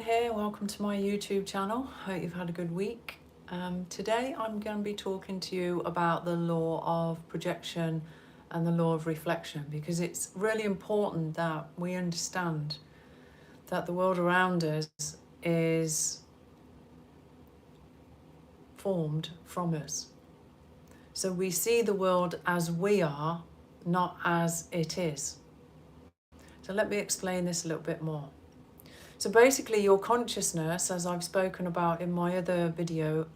here, welcome to my YouTube channel. Hope you've had a good week. Today I'm going to be talking to you about the law of projection and the law of reflection, because it's really important that we understand that the world around us is formed from us. So we see the world as we are, not as it is. So let me explain this a little bit more. So basically your consciousness, as I've spoken about in my other video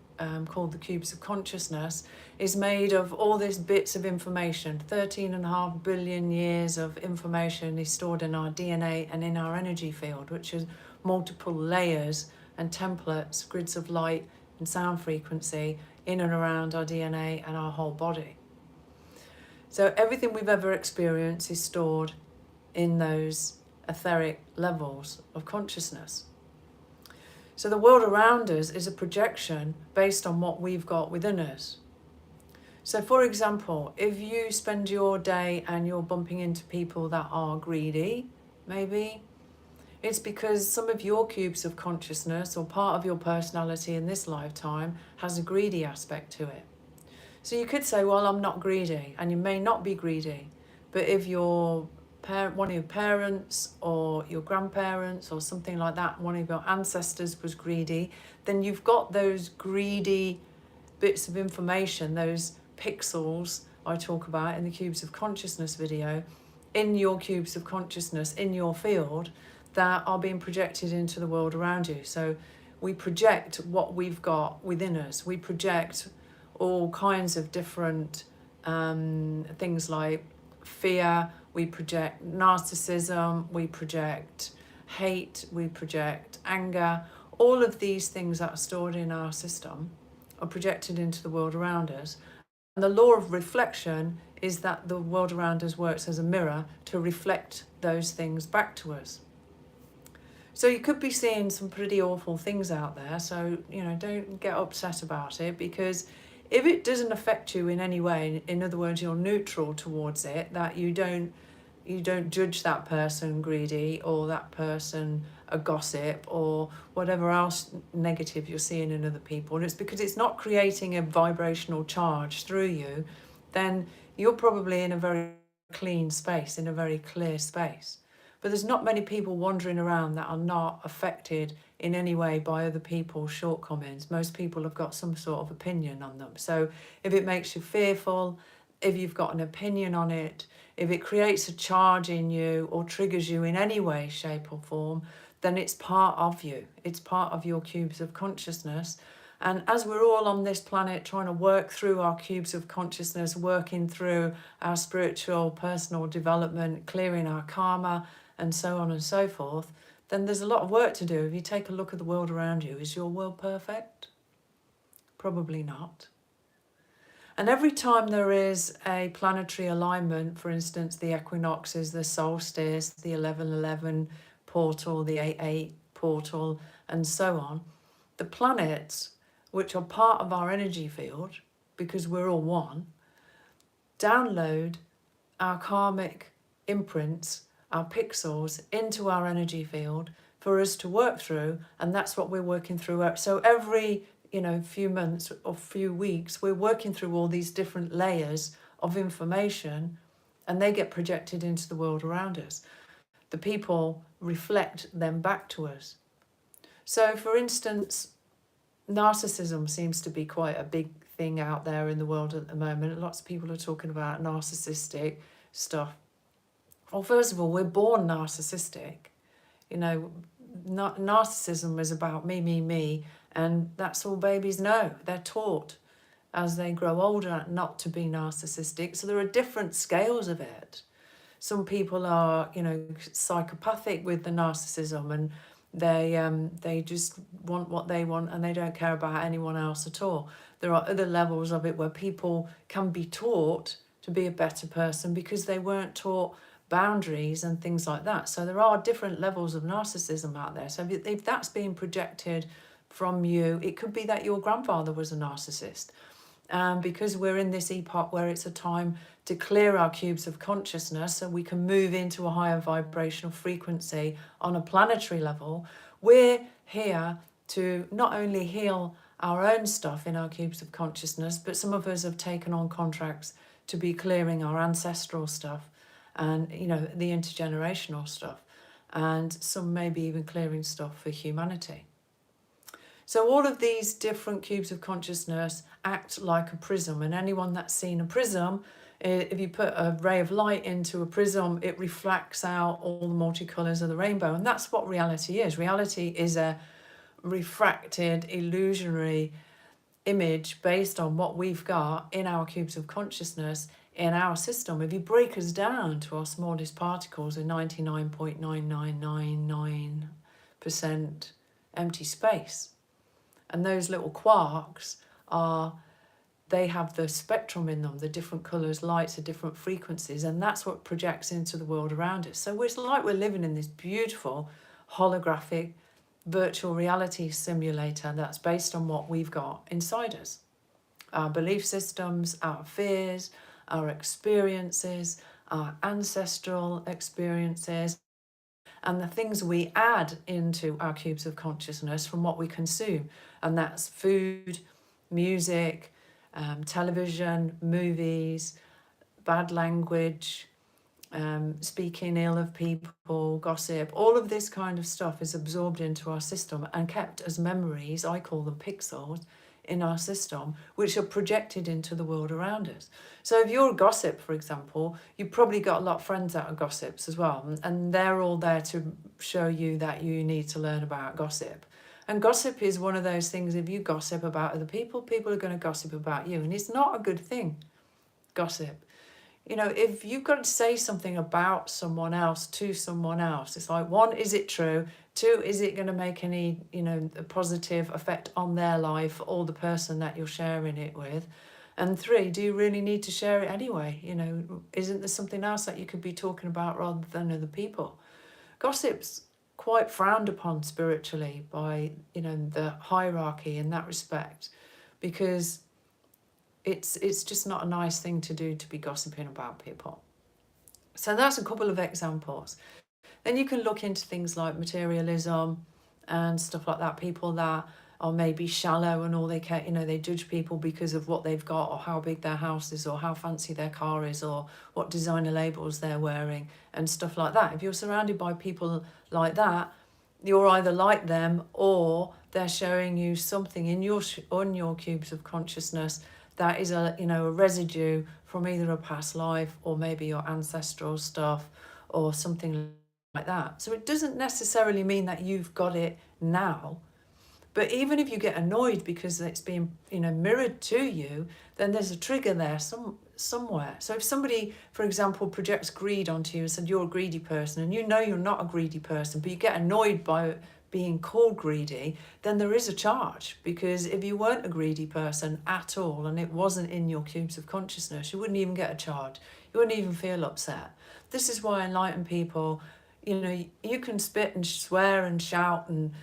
called The Cubes of Consciousness, is made of all these bits of information. 13.5 billion years of information is stored in our DNA and in our energy field, which is multiple layers and templates, grids of light and sound frequency in and around our DNA and our whole body. So everything we've ever experienced is stored in those etheric levels of consciousness. So the world around us is a projection based on what we've got within us. So for example, if you spend your day and you're bumping into people that are greedy, maybe it's because some of your cubes of consciousness or part of your personality in this lifetime has a greedy aspect to it. So you could say, well, I'm not greedy, and you may not be greedy, but if you're one of your parents or your grandparents or something like that, one of your ancestors was greedy, then you've got those greedy bits of information, those pixels I talk about in the Cubes of Consciousness video, in your cubes of consciousness, in your field, that are being projected into the world around you. So we project what we've got within us. We project all kinds of different things like fear, we project narcissism, we project hate, we project anger. All of these things that are stored in our system are projected into the world around us. And the law of reflection is that the world around us works as a mirror to reflect those things back to us. So you could be seeing some pretty awful things out there, so don't get upset about it, because if it doesn't affect you in any way, in other words, you're neutral towards it, that you don't judge that person greedy or that person a gossip or whatever else negative you're seeing in other people, and it's because it's not creating a vibrational charge through you, then you're probably in a very clean space, in a very clear space. But there's not many people wandering around that are not affected in any way by other people's shortcomings. Most people have got some sort of opinion on them. So if it makes you fearful, if you've got an opinion on it, if it creates a charge in you or triggers you in any way, shape or form, then it's part of you. It's part of your cubes of consciousness. And as we're all on this planet trying to work through our cubes of consciousness, working through our spiritual, personal development, clearing our karma, and so on and so forth, then there's a lot of work to do. If you take a look at the world around you, is your world perfect? Probably not. And every time there is a planetary alignment, for instance, the equinoxes, the solstice, the 11:11 portal, the 8:8 portal, and so on, the planets, which are part of our energy field, because we're all one, download our karmic imprints, our pixels, into our energy field for us to work through, and that's what we're working through. So every few months or few weeks, we're working through all these different layers of information, and they get projected into the world around us. The people reflect them back to us. So for instance, narcissism seems to be quite a big thing out there in the world at the moment. Lots of people are talking about narcissistic stuff. Well, first of all, we're born narcissistic. Narcissism is about me, and that's all babies know. They're taught as they grow older not to be narcissistic. So there are different scales of it. Some people are, psychopathic with the narcissism, and they just want what they want and they don't care about anyone else at all. There are other levels of it where people can be taught to be a better person because they weren't taught boundaries and things like that. So there are different levels of narcissism out there. So if that's being projected from you, it could be that your grandfather was a narcissist. Because we're in this epoch where it's a time to clear our cubes of consciousness so we can move into a higher vibrational frequency on a planetary level, we're here to not only heal our own stuff in our cubes of consciousness, but some of us have taken on contracts to be clearing our ancestral stuff and, you know, the intergenerational stuff, and some maybe even clearing stuff for humanity. So all of these different cubes of consciousness act like a prism, and anyone that's seen a prism, if you put a ray of light into a prism, it reflects out all the multicolours of the rainbow, and that's what reality is. Reality is a refracted, illusionary image based on what we've got in our cubes of consciousness in our system. If you break us down to our smallest particles in 99.9999% empty space, and those little quarks they have the spectrum in them, the different colours, lights, the different frequencies, and that's what projects into the world around us. So it's like we're living in this beautiful holographic virtual reality simulator that's based on what we've got inside us. Our belief systems, our fears, our experiences, our ancestral experiences, and the things we add into our cubes of consciousness from what we consume. And that's food, music, television, movies, bad language, speaking ill of people, gossip. All of this kind of stuff is absorbed into our system and kept as memories, I call them pixels, in our system, which are projected into the world around us. So if you're a gossip, for example, you've probably got a lot of friends that are gossips as well, and they're all there to show you that you need to learn about gossip. And gossip is one of those things, if you gossip about other people, people are going to gossip about you, and it's not a good thing, gossip. You know, if you've got to say something about someone else to someone else, it's like, one, is it true? Two, is it going to make any, you know, a positive effect on their life or the person that you're sharing it with? And three, do you really need to share it anyway? You know, isn't there something else that you could be talking about rather than other people? Gossip's quite frowned upon spiritually by, you know, the hierarchy in that respect, because it's just not a nice thing to do, to be gossiping about people. So that's a couple of examples. Then you can look into things like materialism and stuff like that. People that are maybe shallow and all they care, you know, they judge people because of what they've got or how big their house is or how fancy their car is or what designer labels they're wearing and stuff like that. If you're surrounded by people like that, you're either like them or they're showing you something in your on your cubes of consciousness that is a, you know, a residue from either a past life or maybe your ancestral stuff or something like that. So it doesn't necessarily mean that you've got it now, but even if you get annoyed because it's being, you know, mirrored to you, then there's a trigger there somewhere. So if somebody, for example, projects greed onto you and said you're a greedy person, and you know you're not a greedy person, but you get annoyed by being called greedy, then there is a charge, because if you weren't a greedy person at all and it wasn't in your cubes of consciousness, you wouldn't even get a charge. You wouldn't even feel upset. This is why enlightened people, you know, you can spit and swear and shout and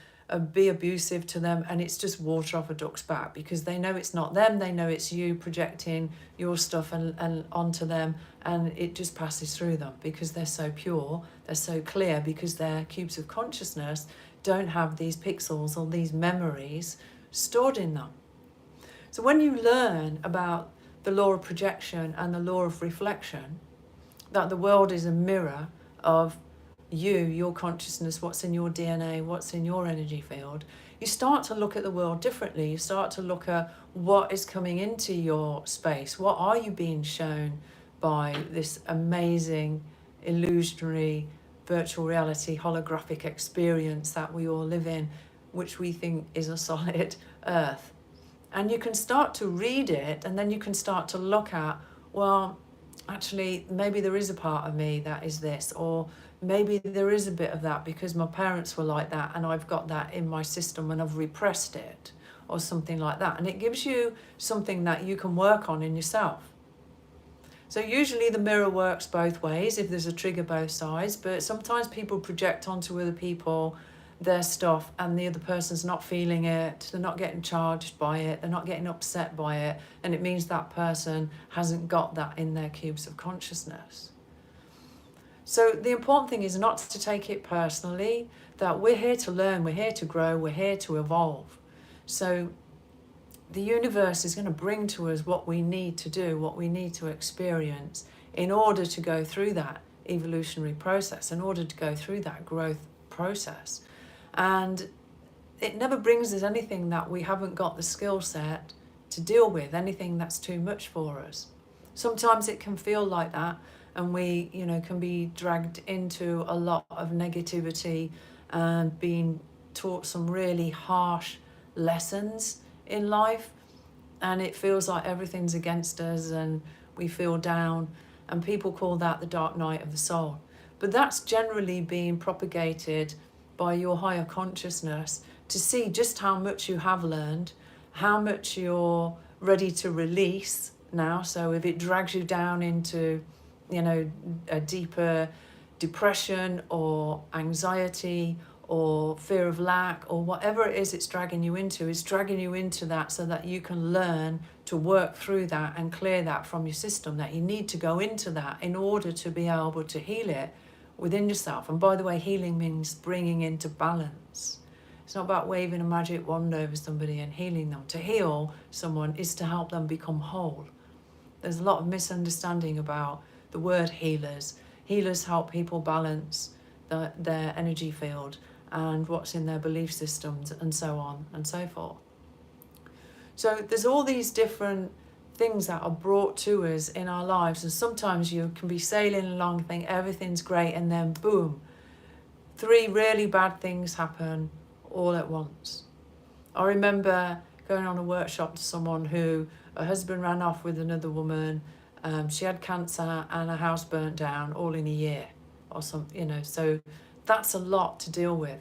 be abusive to them, and it's just water off a duck's back, because they know it's not them, they know it's you projecting your stuff and onto them, and it just passes through them because they're so pure, they're so clear, because their cubes of consciousness don't have these pixels or these memories stored in them. So when you learn about the law of projection and the law of reflection, that the world is a mirror of you, your consciousness, what's in your DNA, what's in your energy field, you start to look at the world differently. You start to look at what is coming into your space. What are you being shown by this amazing, illusionary, virtual reality, holographic experience that we all live in, which we think is a solid earth? And you can start to read it, and then you can start to look at, well, actually, maybe there is a part of me that is this, or maybe there is a bit of that because my parents were like that and I've got that in my system and I've repressed it, or something like that. And it gives you something that you can work on in yourself. So usually the mirror works both ways, if there's a trigger both sides, but sometimes people project onto other people their stuff and the other person's not feeling it, they're not getting charged by it, they're not getting upset by it, and it means that person hasn't got that in their cubes of consciousness. So the important thing is not to take it personally. that we're here to learn, we're here to grow, we're here to evolve. So the universe is going to bring to us what we need to do, what we need to experience in order to go through that evolutionary process, in order to go through that growth process. And it never brings us anything that we haven't got the skill set to deal with, anything that's too much for us. Sometimes it can feel like that, and we, can be dragged into a lot of negativity and being taught some really harsh lessons in life, and it feels like everything's against us and we feel down, and people call that the dark night of the soul. But that's generally being propagated by your higher consciousness to see just how much you have learned, how much you're ready to release now. So if it drags you down into, a deeper depression or anxiety or fear of lack or whatever it is it's dragging you into, it's dragging you into that so that you can learn to work through that and clear that from your system, that you need to go into that in order to be able to heal it within yourself. And by the way, healing means bringing into balance. It's not about waving a magic wand over somebody and healing them. To heal someone is to help them become whole. There's a lot of misunderstanding about the word healers. Healers help people balance their energy field and what's in their belief systems and so on and so forth. So there's all these different things that are brought to us in our lives, and sometimes you can be sailing along, think everything's great, and then boom, 3 really bad things happen all at once. I remember going on a workshop to someone who her husband ran off with another woman, she had cancer and her house burnt down all in a year or something, so that's a lot to deal with.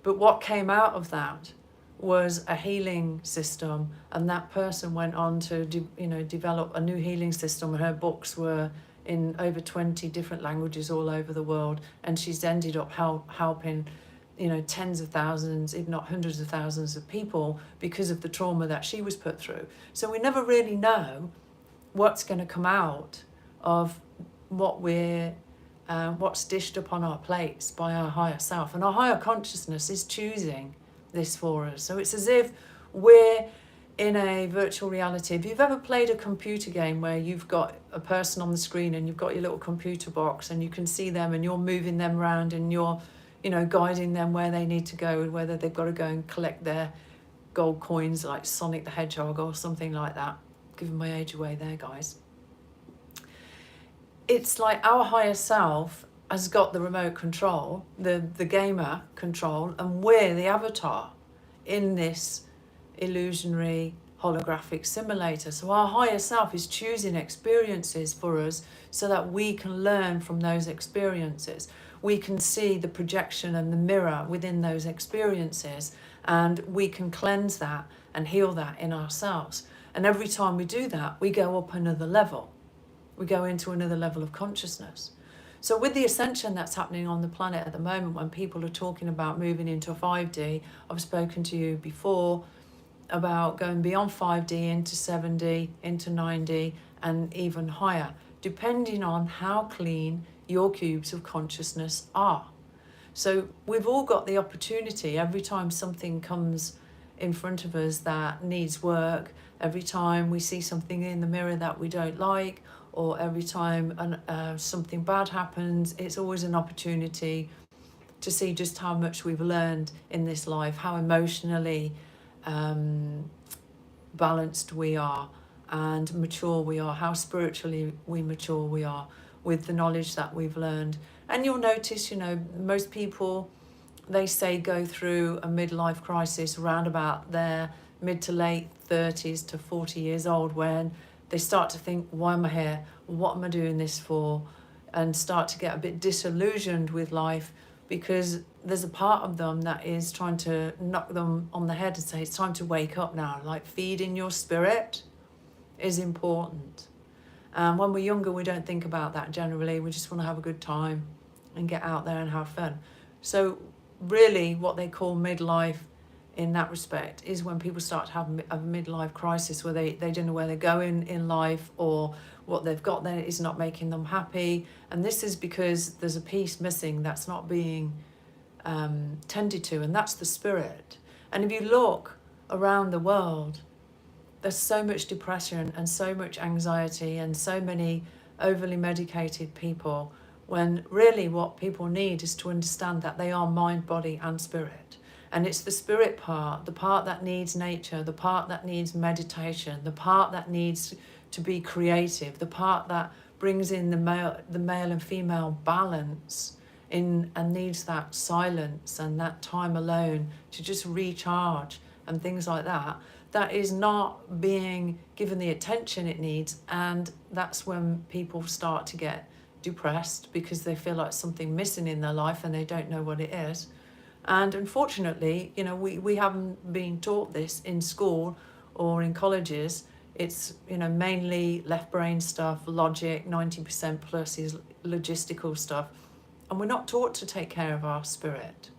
But what came out of that was a healing system, and that person went on to develop a new healing system, and her books were in over 20 different languages all over the world, and she's ended up helping tens of thousands, if not hundreds of thousands of people because of the trauma that she was put through. So we never really know what's going to come out of what's dished upon our plates by our higher self, and our higher consciousness is choosing this for us. So it's as if we're in a virtual reality. If you've ever played a computer game where you've got a person on the screen and you've got your little computer box and you can see them and you're moving them around and you're guiding them where they need to go and whether they've got to go and collect their gold coins like Sonic the Hedgehog or something like that. Giving my age away there, guys. It's like our higher self has got the remote control, the gamer control, and we're the avatar in this illusionary holographic simulator. So our higher self is choosing experiences for us so that we can learn from those experiences. We can see the projection and the mirror within those experiences, and we can cleanse that and heal that in ourselves. And every time we do that, we go up another level. We go into another level of consciousness. So with the ascension that's happening on the planet at the moment, when people are talking about moving into 5D, I've spoken to you before about going beyond 5D into 7D, into 9D, and even higher, depending on how clean your cubes of consciousness are. So we've all got the opportunity every time something comes in front of us that needs work, every time we see something in the mirror that we don't like, or every time something bad happens, it's always an opportunity to see just how much we've learned in this life, how emotionally balanced we are and mature we are, how spiritually mature we are with the knowledge that we've learned. And you'll notice, most people, they say go through a midlife crisis around about their mid to late 30s to 40 years old, when they start to think, why am I here? What am I doing this for? And start to get a bit disillusioned with life, because there's a part of them that is trying to knock them on the head and say, it's time to wake up now. Like, feeding your spirit is important. And when we're younger, we don't think about that generally. We just want to have a good time and get out there and have fun. So really what they call midlife in that respect is when people start to have a midlife crisis, where they don't know where they're going in life, or what they've got there is not making them happy. And this is because there's a piece missing that's not being tended to, and that's the spirit. And if you look around the world, there's so much depression and so much anxiety and so many overly medicated people, when really what people need is to understand that they are mind, body and spirit. And it's the spirit part, the part that needs nature, the part that needs meditation, the part that needs to be creative, the part that brings in the male and female balance in, and needs that silence and that time alone to just recharge and things like that, that is not being given the attention it needs. And that's when people start to get depressed, because they feel like something missing in their life and they don't know what it is. And unfortunately, you know, we haven't been taught this in school or in colleges. It's, you know, mainly left brain stuff, logic, 90% plus is logistical stuff. And we're not taught to take care of our spirit.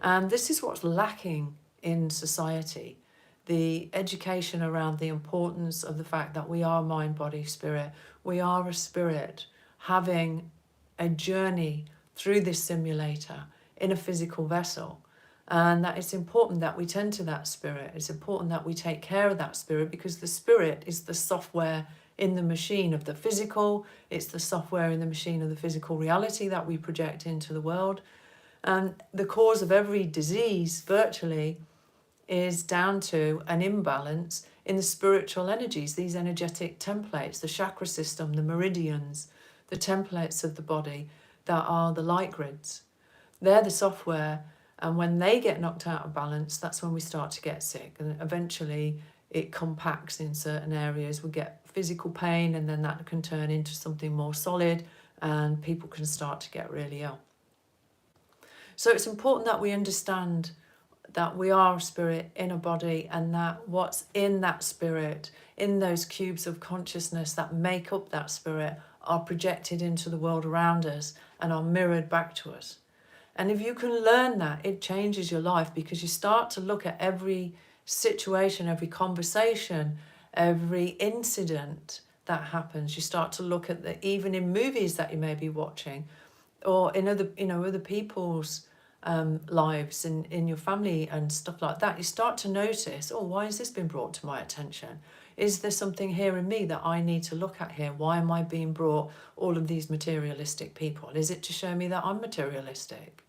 And this is what's lacking in society. The education around the importance of the fact that we are mind, body, spirit. We are a spirit having a journey through this simulator in a physical vessel. And that it's important that we tend to that spirit. It's important that we take care of that spirit, because the spirit is the software in the machine of the physical. It's the software in the machine of the physical reality that we project into the world. And the cause of every disease virtually is down to an imbalance in the spiritual energies, these energetic templates, the chakra system, the meridians, the templates of the body that are the light grids. They're the software, and when they get knocked out of balance, that's when we start to get sick, and eventually it compacts in certain areas. We get physical pain, and then that can turn into something more solid, and people can start to get really ill. So it's important that we understand that we are a spirit in a body, and that what's in that spirit, in those cubes of consciousness that make up that spirit, are projected into the world around us and are mirrored back to us. And if you can learn that, it changes your life, because you start to look at every situation, every conversation, every incident that happens. You start to look at the, even in movies that you may be watching, or in other, you know, other people's lives, in your family and stuff like that. You start to notice, oh, why has this been brought to my attention? Is there something here in me that I need to look at here? Why am I being brought all of these materialistic people? Is it to show me that I'm materialistic?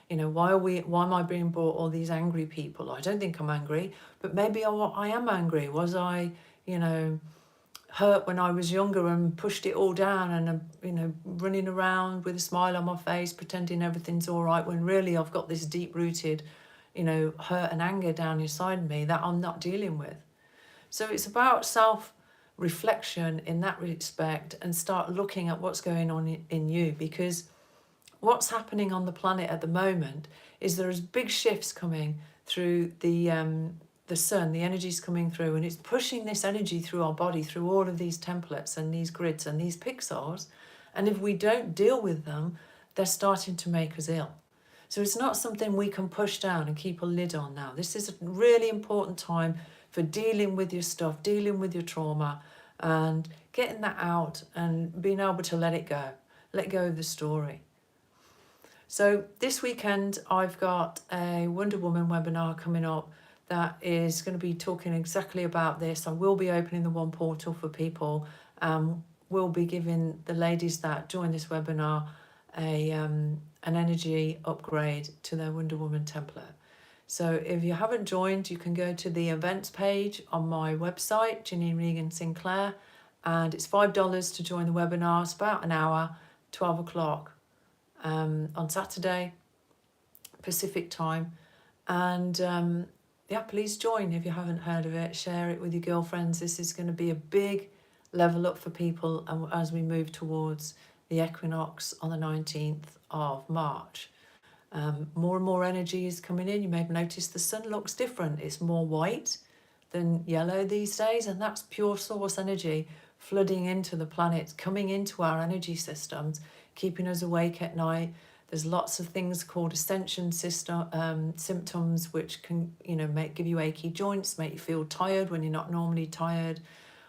You know, why am I being brought all these angry people? I don't think I'm angry, but maybe I am angry. Was I, you know, hurt when I was younger and pushed it all down, and you know, running around with a smile on my face, pretending everything's all right, when really I've got this deep-rooted, you know, hurt and anger down inside me that I'm not dealing with. So it's about self-reflection in that respect, and start looking at what's going on in you, because what's happening on the planet at the moment is there's big shifts coming through the sun. The energy's coming through, and it's pushing this energy through our body, through all of these templates and these grids and these pixels. And if we don't deal with them, they're starting to make us ill. So it's not something we can push down and keep a lid on now. This is a really important time for dealing with your stuff, dealing with your trauma, and getting that out and being able to let it go. Let go of the story. So this weekend, I've got a Wonder Woman webinar coming up that is going to be talking exactly about this. I will be opening the one portal for people. We'll be giving the ladies that join this webinar an energy upgrade to their Wonder Woman template. So if you haven't joined, you can go to the events page on my website, Janine Regan-Sinclair, and it's $5 to join the webinar. It's about an hour, 12 o'clock on Saturday, Pacific time. And yeah, please join if you haven't heard of it. Share it with your girlfriends. This is going to be a big level up for people as we move towards the equinox on the 19th of March. More and more energy is coming in. You may have noticed the sun looks different. It's more white than yellow these days, and that's pure source energy flooding into the planet, coming into our energy systems, keeping us awake at night. There's lots of things called ascension symptoms, which can, you know, give you achy joints, make you feel tired when you're not normally tired.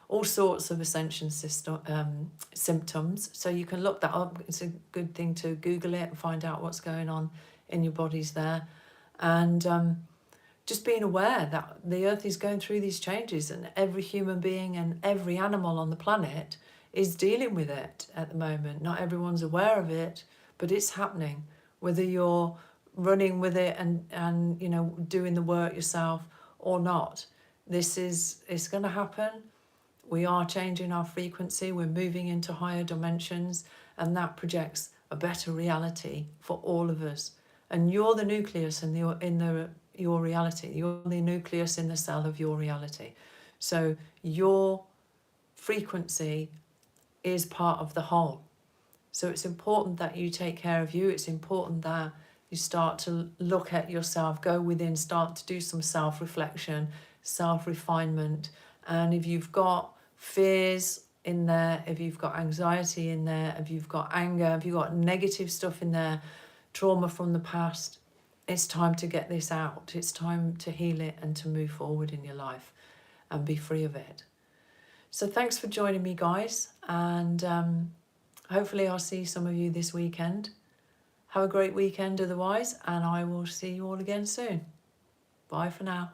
All sorts of ascension symptoms. So you can look that up. It's a good thing to Google it and find out what's going on in your bodies there. And just being aware that the earth is going through these changes, and every human being and every animal on the planet is dealing with it at the moment. Not everyone's aware of it, but it's happening, whether you're running with it and you know, doing the work yourself or not. It's going to happen. We are changing our frequency, we're moving into higher dimensions, and that projects a better reality for all of us. And you're the nucleus in your reality. You're the nucleus in the cell of your reality. So your frequency is part of the whole. So it's important that you take care of you. It's important that you start to look at yourself, go within, start to do some self-reflection, self-refinement. And if you've got fears in there, if you've got anxiety in there, if you've got anger, if you've got negative stuff in there, trauma from the past, it's time to get this out. It's time to heal it and to move forward in your life and be free of it. So thanks for joining me, guys, and hopefully I'll see some of you this weekend. Have a great weekend otherwise, and I will see you all again soon. Bye for now.